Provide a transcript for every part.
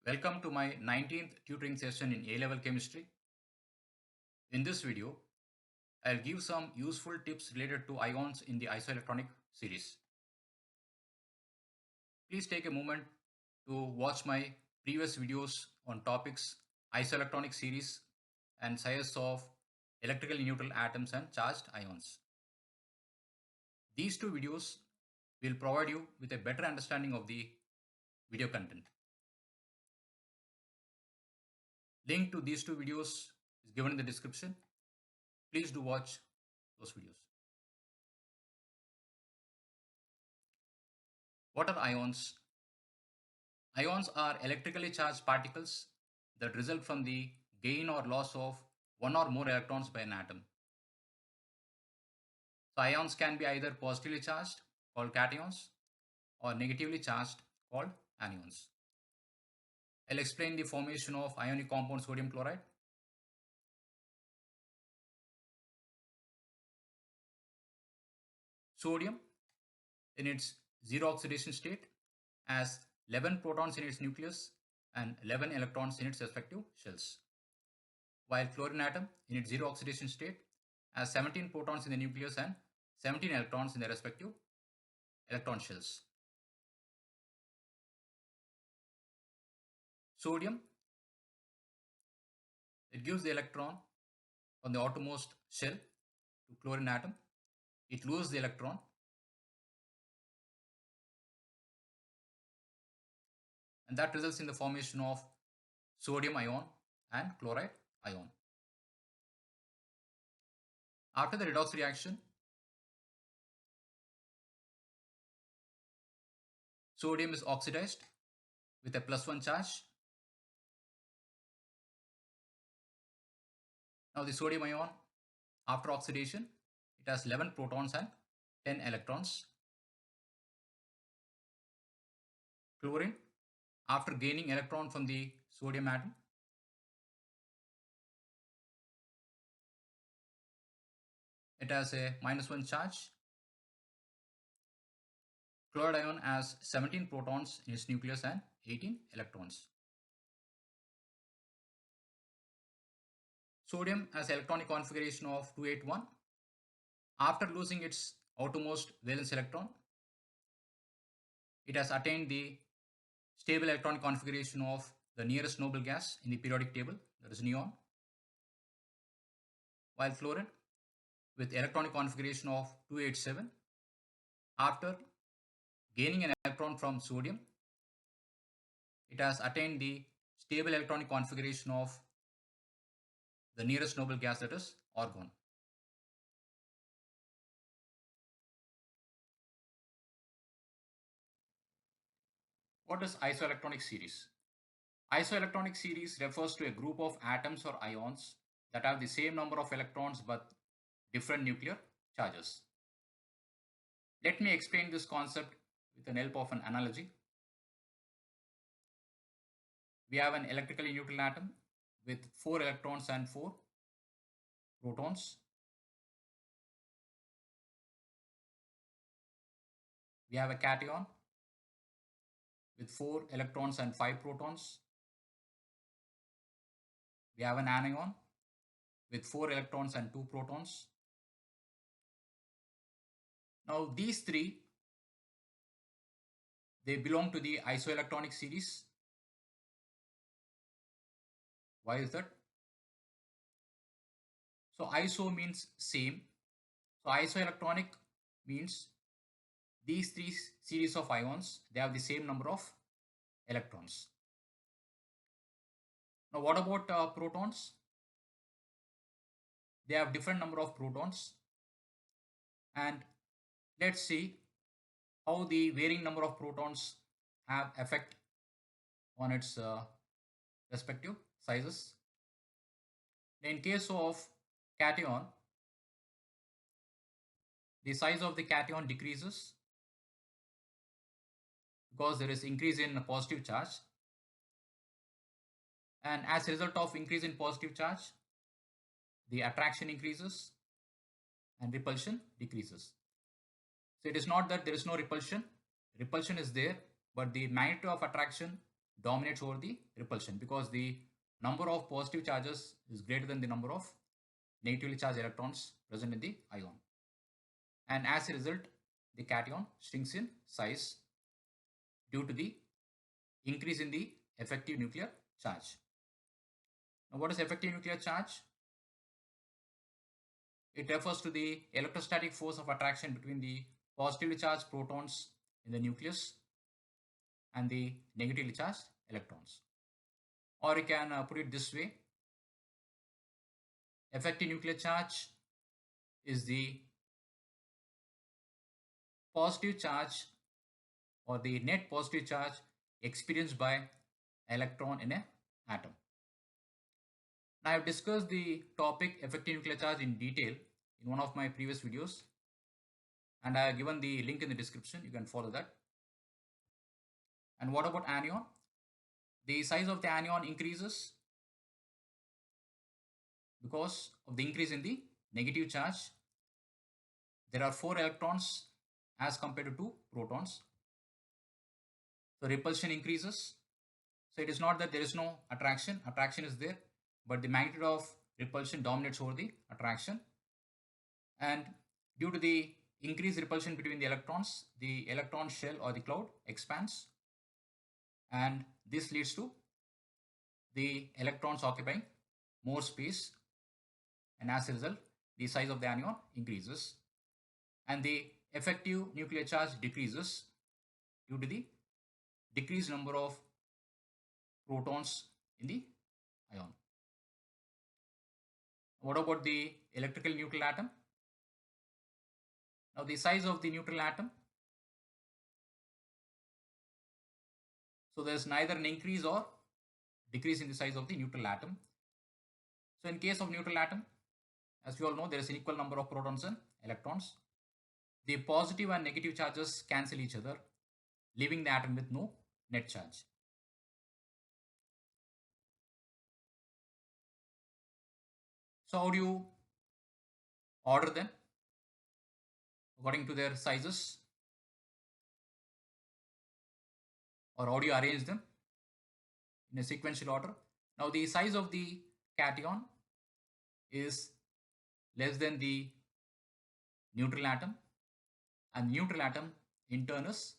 Welcome to my 19th tutoring session in A-level chemistry. In this video, I'll give some useful tips related to ions in the isoelectronic series. Please take a moment to watch my previous videos on topics isoelectronic series and science of electrically neutral atoms and charged ions. These two videos will provide you with a better understanding of the video content. Link to these two videos is given in the description. Please do watch those videos. What are ions? Ions are electrically charged particles that result from the gain or loss of one or more electrons by an atom. So ions can be either positively charged, called cations, or negatively charged, called anions. I'll explain the formation of ionic compound sodium chloride. Sodium, in its zero oxidation state, has 11 protons in its nucleus and 11 electrons in its respective shells. While chlorine atom, in its zero oxidation state, has 17 protons in the nucleus and 17 electrons in their respective electron shells. Sodium, it gives the electron from the outermost shell to chlorine atom. It loses the electron and that results in the formation of sodium ion and chloride ion. After the redox reaction, sodium is oxidized with a +1 charge. Now the sodium ion, after oxidation, it has 11 protons and 10 electrons. Chlorine, after gaining electron from the sodium atom, it has a -1 charge. Chloride ion has 17 protons in its nucleus and 18 electrons. Sodium has electronic configuration of 281. After losing its outermost valence electron, it has attained the stable electronic configuration of the nearest noble gas in the periodic table, that is neon. While fluorine, with electronic configuration of 287, after gaining an electron from sodium, it has attained the stable electronic configuration of the nearest noble gas, that is argon. What is isoelectronic series? Isoelectronic series refers to a group of atoms or ions that have the same number of electrons but different nuclear charges. Let me explain this concept with the help of an analogy. We have an electrically neutral atom with 4 electrons and 4 protons. We have a cation with 4 electrons and 5 protons. We have an anion with 4 electrons and 2 protons. Now these three, they belong to the isoelectronic series. Why is that? So iso means same. So isoelectronic means these three series of ions, they have the same number of electrons. Now what about protons? They have different number of protons, and let's see how the varying number of protons have effect on its respective sizes. In case of cation, the size of the cation decreases because there is increase in positive charge, and as a result of increase in positive charge, the attraction increases and repulsion decreases. So it is not that there is no repulsion. Repulsion is there, but the magnitude of attraction dominates over the repulsion because the number of positive charges is greater than the number of negatively charged electrons present in the ion. And as a result, the cation shrinks in size due to the increase in the effective nuclear charge. Now, what is effective nuclear charge? It refers to the electrostatic force of attraction between the positively charged protons in the nucleus and the negatively charged electrons. Or you can put it this way: effective nuclear charge is the positive charge or the net positive charge experienced by electron in an atom. Now, I have discussed the topic effective nuclear charge in detail in one of my previous videos, and I have given the link in the description. You can follow that. And what about anion? The size of the anion increases because of the increase in the negative charge. There are 4 electrons as compared to 2 protons. So repulsion increases. So it is not that there is no attraction. Attraction is there, but the magnitude of repulsion dominates over the attraction. And due to the increased repulsion between the electrons, the electron shell or the cloud expands. And this leads to the electrons occupying more space. And as a result, the size of the anion increases. And the effective nuclear charge decreases due to the decreased number of protons in the ion. What about the electrical neutral atom? Now, the size of the neutral atom. So there is neither an increase or decrease in the size of the neutral atom. So in case of neutral atom, as we all know, there is an equal number of protons and electrons. The positive and negative charges cancel each other, leaving the atom with no net charge. So how do you order them? According to their sizes, or how do you arrange them in a sequential order? Now, the size of the cation is less than the neutral atom, and neutral atom in turn is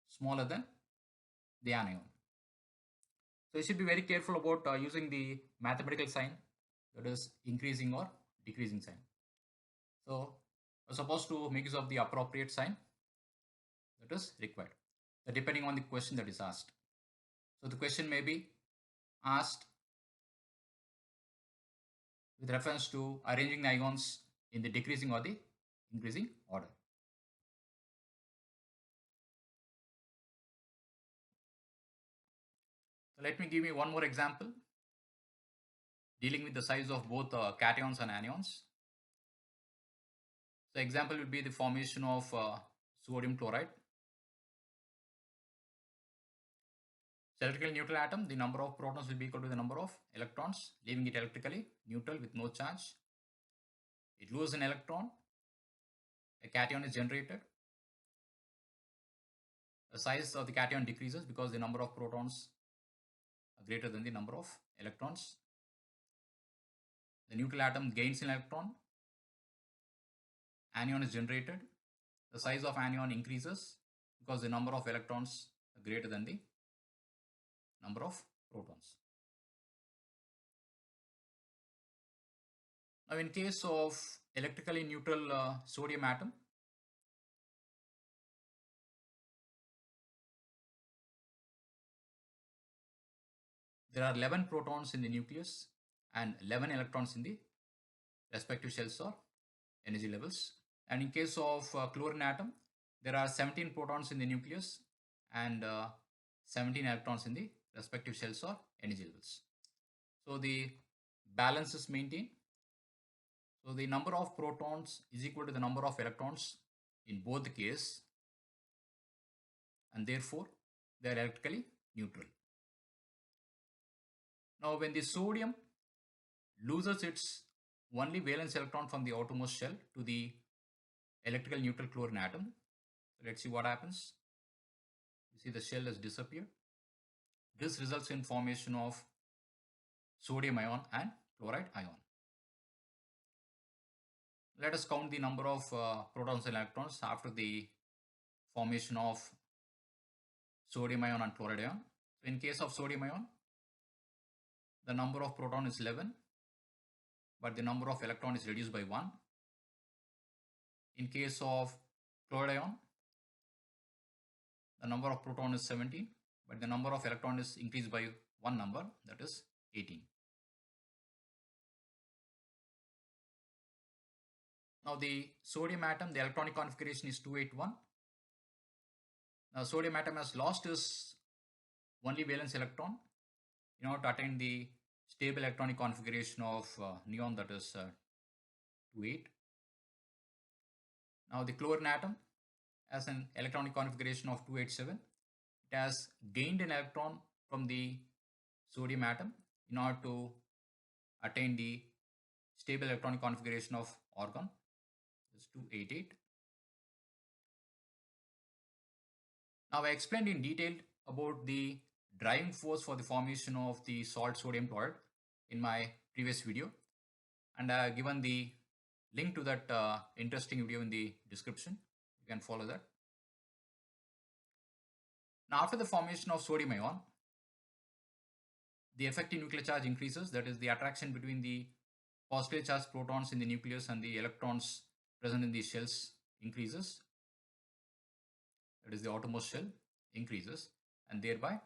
smaller than the anion. So you should be very careful about using the mathematical sign, that is increasing or decreasing sign. So you're supposed to make use of the appropriate sign that is required, depending on the question that is asked. So the question may be asked with reference to arranging the ions in the decreasing or the increasing order. So let me give you one more example dealing with the size of both cations and anions. So example would be the formation of sodium chloride. So electrically neutral atom, the number of protons will be equal to the number of electrons, leaving it electrically neutral with no charge. It loses an electron, a cation is generated. The size of the cation decreases because the number of protons are greater than the number of electrons. The neutral atom gains an electron, anion is generated. The size of anion increases because the number of electrons are greater than the number of protons. Now, in case of electrically neutral sodium atom, there are 11 protons in the nucleus and 11 electrons in the respective shells or energy levels. And in case of chlorine atom, there are 17 protons in the nucleus and 17 electrons in the respective shells or energy levels. So the balance is maintained. So the number of protons is equal to the number of electrons in both the case, and therefore they are electrically neutral. Now, when the sodium loses its only valence electron from the outermost shell to the electrical neutral chlorine atom, so let's see what happens. You see the shell has disappeared. This results in formation of sodium ion and chloride ion. Let us count the number of protons and electrons after the formation of sodium ion and chloride ion. So in case of sodium ion, the number of proton is 11, but the number of electron is reduced by 1. In case of chloride ion, the number of proton is 17, but the number of electron is increased by one number, that is 18. Now the sodium atom, the electronic configuration is 281. Now sodium atom has lost its only valence electron in order to attain the stable electronic configuration of neon, that is 28. Now the chlorine atom has an electronic configuration of 287. It has gained an electron from the sodium atom in order to attain the stable electronic configuration of argon, is 288. Now I explained in detail about the driving force for the formation of the salt sodium chloride in my previous video, and I have given the link to that interesting video in the description. You can follow that. Now after the formation of sodium ion, the effective nuclear charge increases, that is the attraction between the positively charged protons in the nucleus and the electrons present in the shells increases, that is the outermost shell increases, and thereby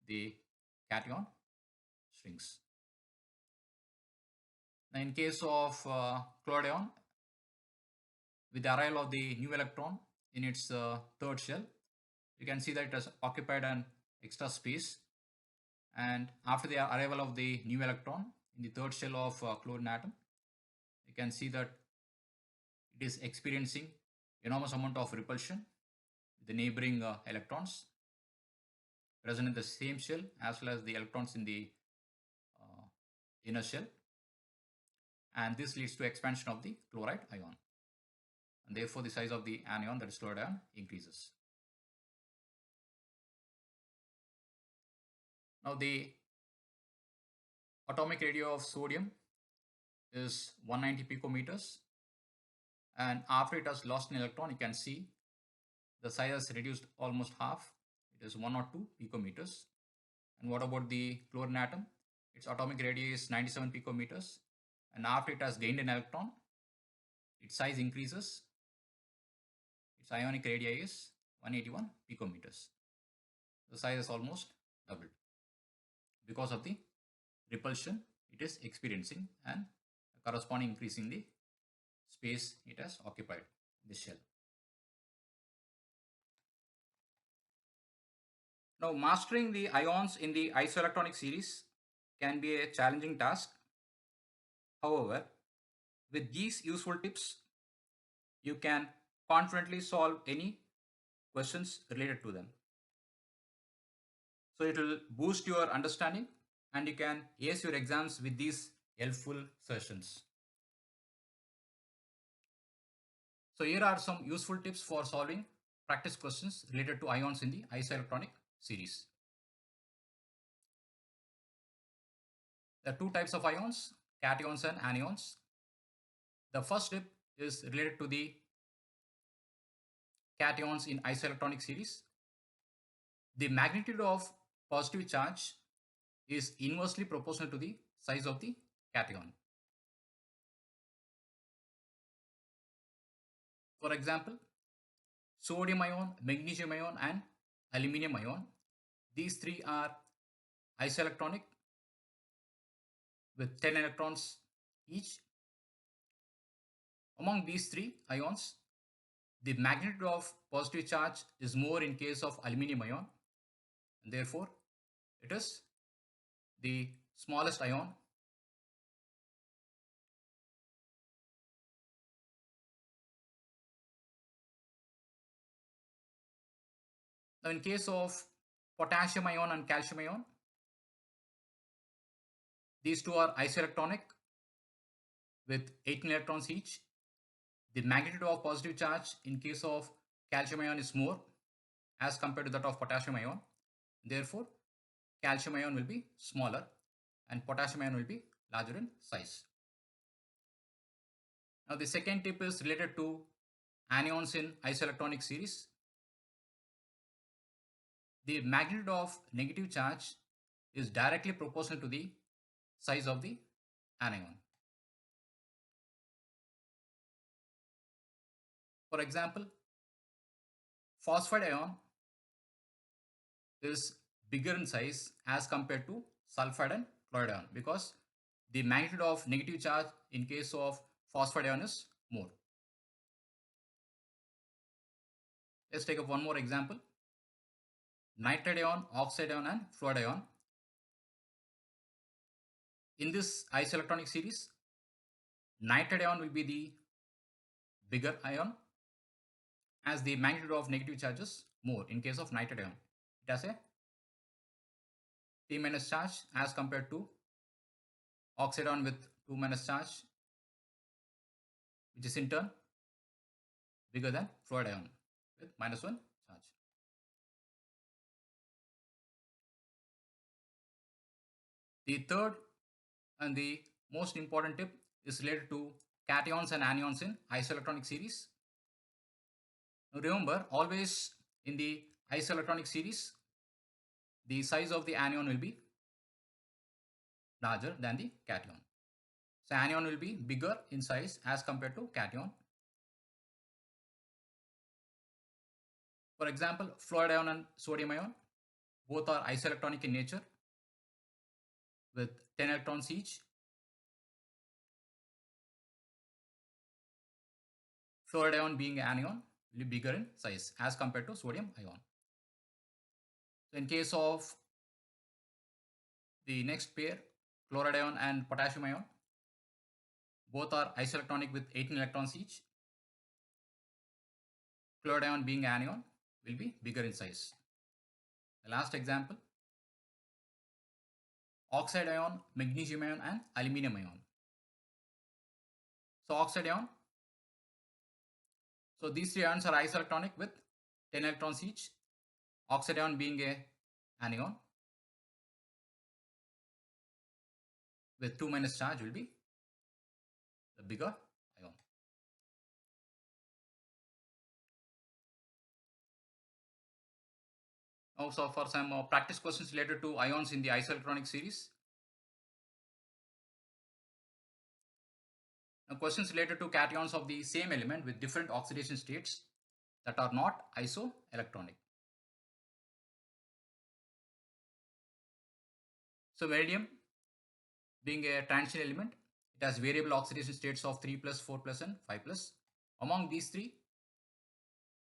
the cation shrinks. Now in case of chloride ion, with the arrival of the new electron in its third shell, you can see that it has occupied an extra space, and after the arrival of the new electron in the third shell of chlorine atom, you can see that it is experiencing enormous amount of repulsion with the neighboring electrons present in the same shell as well as the electrons in the inner shell, and this leads to expansion of the chloride ion, and therefore the size of the anion, that is chloride ion, increases. Now the atomic radius of sodium is 190 picometers, and after it has lost an electron, you can see the size has reduced almost half. It is 102 picometers. And what about the chlorine atom? Its atomic radius is 97 picometers, and after it has gained an electron, its size increases. Its ionic radii is 181 picometers. The size is almost doubled because of the repulsion it is experiencing and corresponding increase in the space it has occupied in the shell. Now mastering the ions in the isoelectronic series can be a challenging task. However, with these useful tips, you can confidently solve any questions related to them. So it will boost your understanding and you can ace your exams with these helpful sessions. So here are some useful tips for solving practice questions related to ions in the isoelectronic series. There are two types of ions, cations and anions. The first tip is related to the cations in isoelectronic series. The magnitude of positive charge is inversely proportional to the size of the cation. For example, sodium ion, magnesium ion and aluminium ion. These three are isoelectronic with 10 electrons each. Among these three ions, the magnitude of positive charge is more in case of aluminium ion, and therefore it is the smallest ion. Now in case of potassium ion and calcium ion, these two are isoelectronic with 18 electrons each. The magnitude of positive charge in case of calcium ion is more, as compared to that of potassium ion. Therefore, calcium ion will be smaller and potassium ion will be larger in size. Now the second tip is related to anions in isoelectronic series. The magnitude of negative charge is directly proportional to the size of the anion. For example, phosphide ion is bigger in size as compared to sulfide and chloride ion because the magnitude of negative charge in case of phosphide ion is more. Let's take up one more example. Nitride ion, oxide ion and fluoride ion. In this isoelectronic series, nitride ion will be the bigger ion as the magnitude of negative charge is more in case of nitride ion. It has a P minus charge as compared to oxide ion with 2 minus charge, which is in turn bigger than fluoride ion with -1 charge. The third and the most important tip is related to cations and anions in isoelectronic series. Now remember, always in the isoelectronic series, the size of the anion will be larger than the cation. So anion will be bigger in size as compared to cation. For example, fluoride ion and sodium ion, both are isoelectronic in nature with 10 electrons each. Fluoride ion being an anion will be bigger in size as compared to sodium ion. So in case of the next pair, chloride ion and potassium ion, both are isoelectronic with 18 electrons each. Chloride ion being an anion will be bigger in size. The last example, oxide ion, magnesium ion and aluminum ion. So oxide ion, so these three ions are isoelectronic with 10 electrons each. Oxide ion being a anion with 2 minus charge will be the bigger ion. Also for some practice questions related to ions in the isoelectronic series. Now questions related to cations of the same element with different oxidation states that are not isoelectronic. So vanadium being a transition element, it has variable oxidation states of 3 plus, 4 plus and 5 plus. Among these three,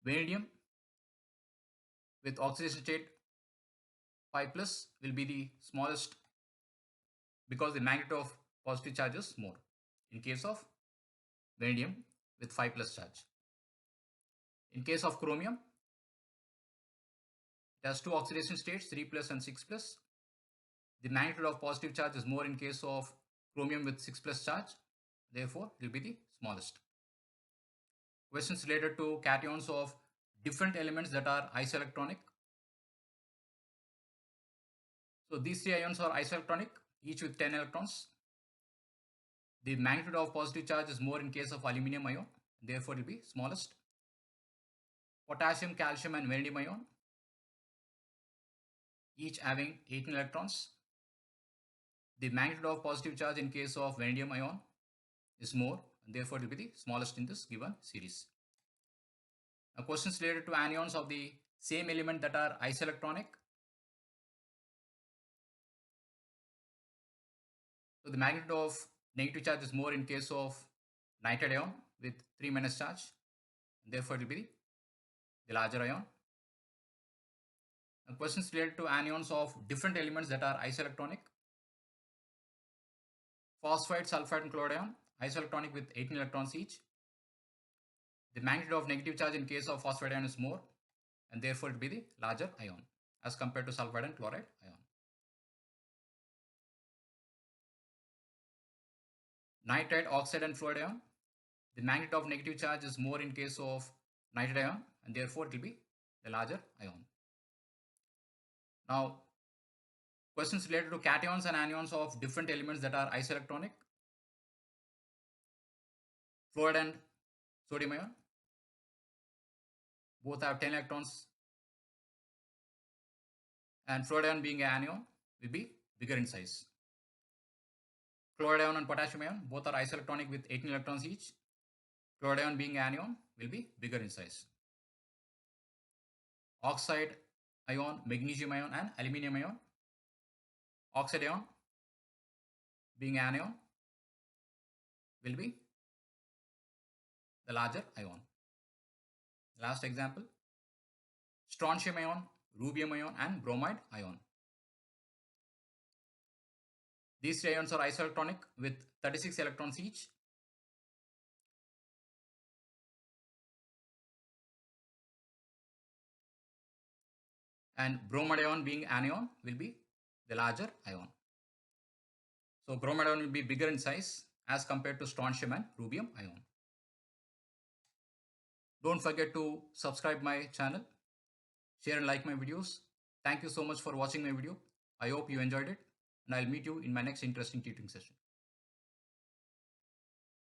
vanadium with oxidation state 5 plus will be the smallest because the magnitude of positive charge is more in case of vanadium with 5 plus charge. In case of chromium, it has two oxidation states, 3 plus and 6 plus. The magnitude of positive charge is more in case of chromium with 6 plus charge. Therefore, it will be the smallest. Questions related to cations of different elements that are isoelectronic. So these three ions are isoelectronic, each with 10 electrons. The magnitude of positive charge is more in case of aluminum ion. Therefore, it will be smallest. Potassium, calcium and vanadium ion, each having 18 electrons. The magnitude of positive charge in case of vanadium ion is more, and therefore it will be the smallest in this given series. Now questions related to anions of the same element that are isoelectronic. So the magnitude of negative charge is more in case of nitride ion with 3 minus charge, and therefore it will be the larger ion. Now questions related to anions of different elements that are isoelectronic. Phosphide, sulfide and chloride ion, isoelectronic with 18 electrons each. The magnitude of negative charge in case of phosphide ion is more, and therefore it will be the larger ion as compared to sulfide and chloride ion. Nitride, oxide and fluoride ion, the magnitude of negative charge is more in case of nitride ion, and therefore it will be the larger ion. Now, questions related to cations and anions of different elements that are isoelectronic. Fluoride and sodium ion both have 10 electrons, and fluoride ion being an anion will be bigger in size. Chloride ion and potassium ion both are isoelectronic with 18 electrons each. Chloride ion being an anion will be bigger in size. Oxide ion, magnesium ion and aluminium ion. Oxide ion being an anion will be the larger ion. Last example, strontium ion, rubium ion and bromide ion. These three ions are isoelectronic with 36 electrons each. And bromide ion being anion will be the larger ion. So bromide ion will be bigger in size as compared to strontium and rubium ion. Don't forget to subscribe my channel, share and like my videos. Thank you so much for watching my video. I hope you enjoyed it, and I'll meet you in my next interesting tutoring session.